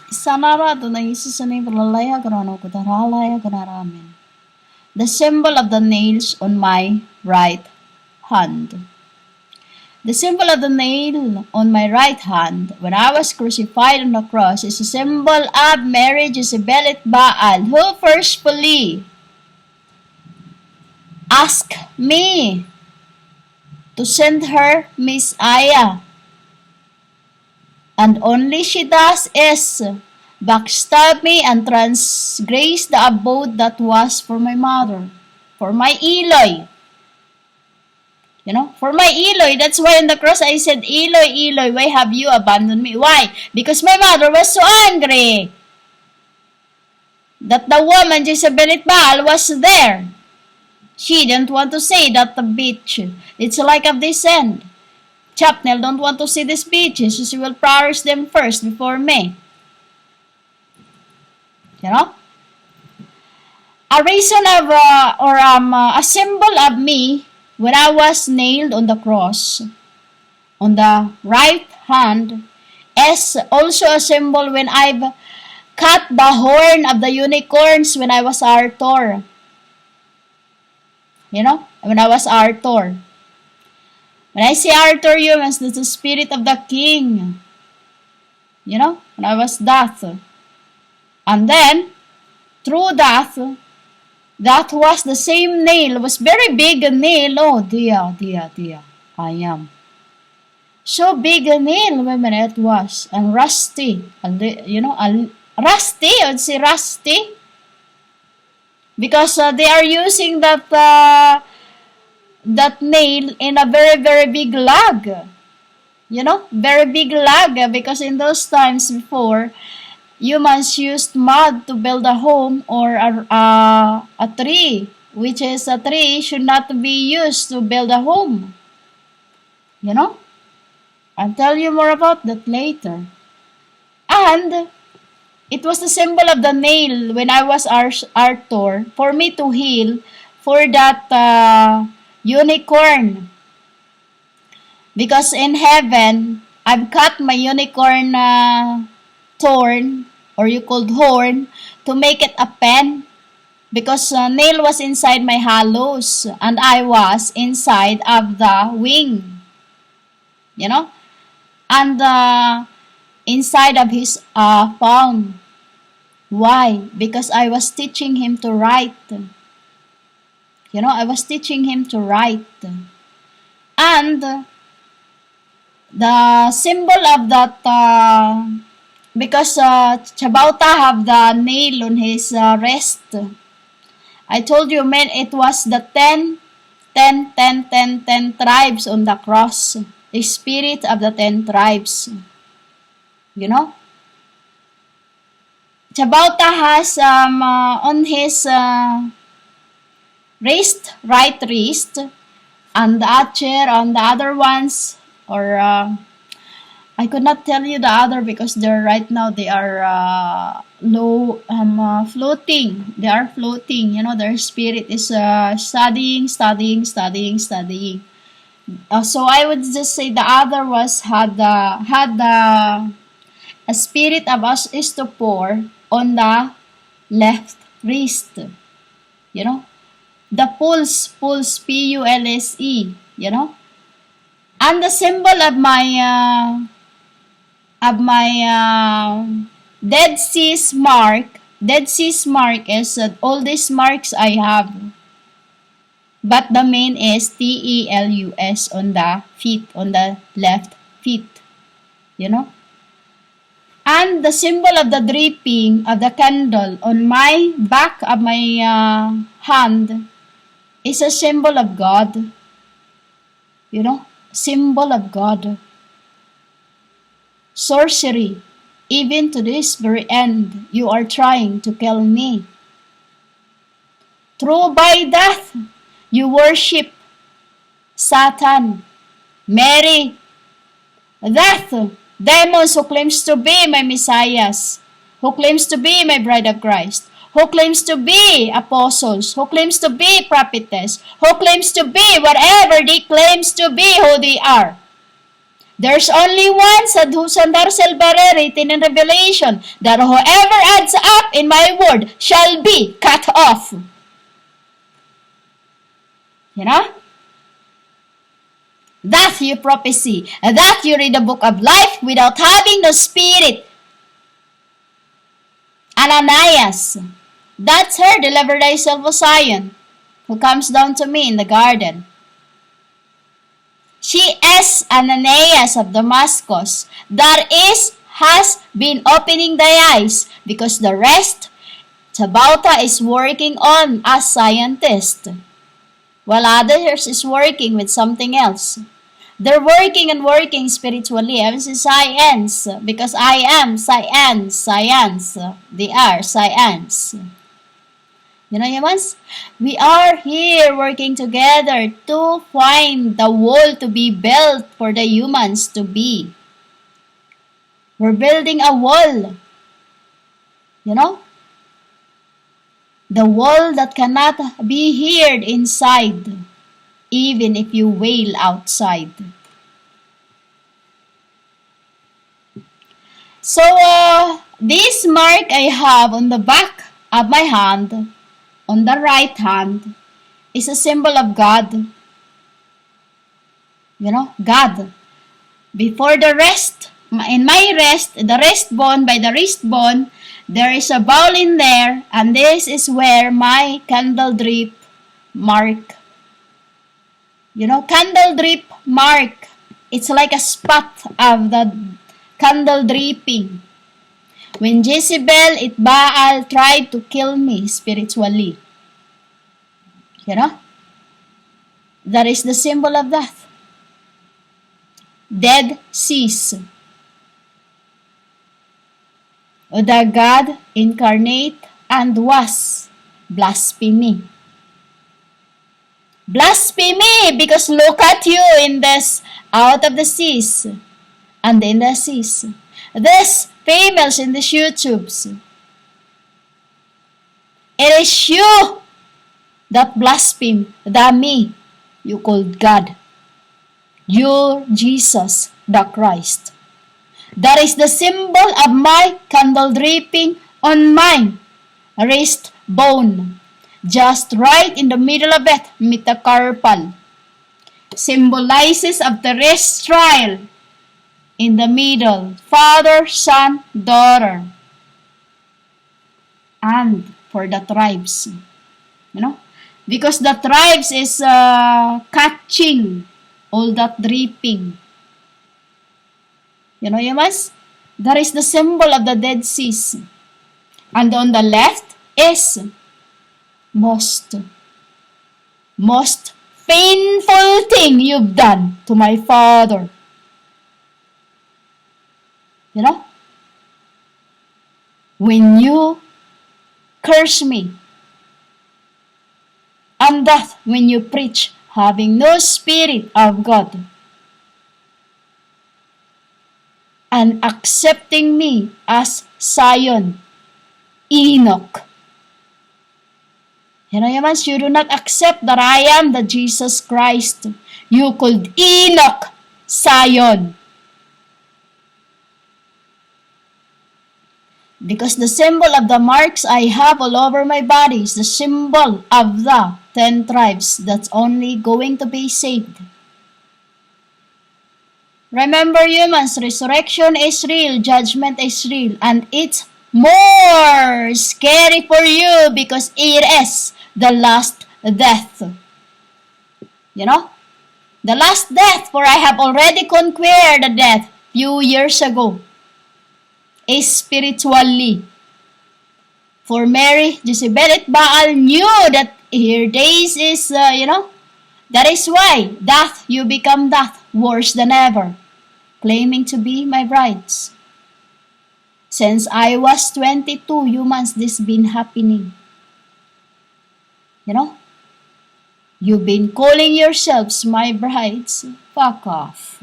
Sanarado na Jesus ni Pralalaya Grano Kutaralaya Ganaramin. The symbol of the nails on my right hand. The symbol of the nail on my right hand when I was crucified on the cross is a symbol of Mary Jezebel Baal, who forcefully asked me to send her Messiah. And only she does is backstab me and transgress the abode that was for my mother, for my Eloy. You know, for my Eloy. That's why on the cross I said, Eloy, Eloy, why have you abandoned me? Why? Because my mother was so angry that the woman Jezebel Baal was there. She didn't want to say that the bitch, it's like of this end. Chapnel don't want to see these bitches, so she will perish them first before me. You know? A reason of, a symbol of me when I was nailed on the cross, on the right hand, is also a symbol when I've cut the horn of the unicorns when I was Arthur. You know, when I was Arthur. When I say Arthur, humans, that's the spirit of the king. You know, when I was that. And then, through that was the same nail, was very big a nail. Oh, dear, I am. So big a nail, women, it was. And rusty. And, you know, rusty, I would say rusty. Because they are using that nail in a very, very big log. You know, very big log. Because in those times before, humans used mud to build a home or a tree. Which is a tree should not be used to build a home. You know? I'll tell you more about that later. And it was the symbol of the nail when I was Arthur for me to heal for that unicorn. Because in heaven, I've cut my unicorn thorn, or you called horn, to make it a pen. Because nail was inside my hollows, and I was inside of the wing. You know? And inside of his palm. Why? Because I was teaching him to write. You know, I was teaching him to write. And the symbol of that, because Chabauta have the nail on his wrist. I told you, man, it was the 10 tribes on the cross. The spirit of the 10 tribes. You know? Chabauta has on his wrist, right wrist, and the Acher on the other ones, or I could not tell you the other because they're right now they are floating. They are floating. You know, their spirit is studying. So I would just say the other was had a spirit of us is to pour on the left wrist. You know, the pulse, P-U-L-S-E. You know, and the symbol of my Dead Sea's mark. Dead Sea's mark is all these marks I have. But the main is T-E-L-U-S on the feet, on the left feet. You know? And the symbol of the dripping of the candle on my back of my hand is a symbol of God. You know? Symbol of God. Sorcery. Even to this very end, you are trying to kill me. Through by death, you worship Satan, Mary, death, demons who claims to be my messiahs, who claims to be my bride of Christ, who claims to be apostles, who claims to be prophetess, who claims to be whatever they claims to be who they are. There's only one Sadhusandar Selbare written in Revelation, that whoever adds up in my word shall be cut off. You know? That you prophecy, that you read the book of life without having the spirit. Ananias, that's her, deliver thyself, O Zion, who comes down to me in the garden. She is Ananias of Damascus, that has been opening thy eyes, because the rest, Tabauta is working on as scientist, while others is working with something else. They're working and working spiritually. I say science, because I am science. They are science. You know, humans? We are here working together to find the wall to be built for the humans to be. We're building a wall. You know? The wall that cannot be heard inside, even if you wail outside. So, this mark I have on the back of my hand, on the right hand, is a symbol of God. You know, God. Before the rest, in my wrist, the wrist bone, by the wrist bone, there is a bowl in there, and this is where my candle drip mark. You know, candle drip mark. It's like a spot of the candle dripping. When Jezebel, Baal tried to kill me spiritually. You know? That is the symbol of that. Dead seas. The God incarnate and was blasphemy. Blasphemy, because look at you in this, out of the seas and in the seas. This females in the YouTubes. It is you that blaspheme, the me you called God. You're Jesus the Christ. That is the symbol of my candle dripping on my wrist bone. Just right in the middle of it, metacarpal. Symbolizes of terrestrial. In the middle, Father, Son, Daughter. And for the tribes. You know? Because the tribes is catching all that dripping. You know, humans? That is the symbol of the Dead Seas. And on the left is most painful thing you've done to my father. You know? When you curse me. And that when you preach having no spirit of God. And accepting me as Zion, Enoch. You know, humans, you do not accept that I am the Jesus Christ. You called Enoch, Zion. Because the symbol of the marks I have all over my body is the symbol of the 10 tribes that's only going to be saved. Remember, humans, resurrection is real, judgment is real, and it's more scary for you because it is the last death. You know? The last death, for I have already conquered the death few years ago. Is spiritually. For Mary, Jezebel, Baal knew that her days is, that is why death, you become death, worse than ever, claiming to be my brides. Since I was 22, humans, this been happening. You know? You've been calling yourselves my brides. Fuck off.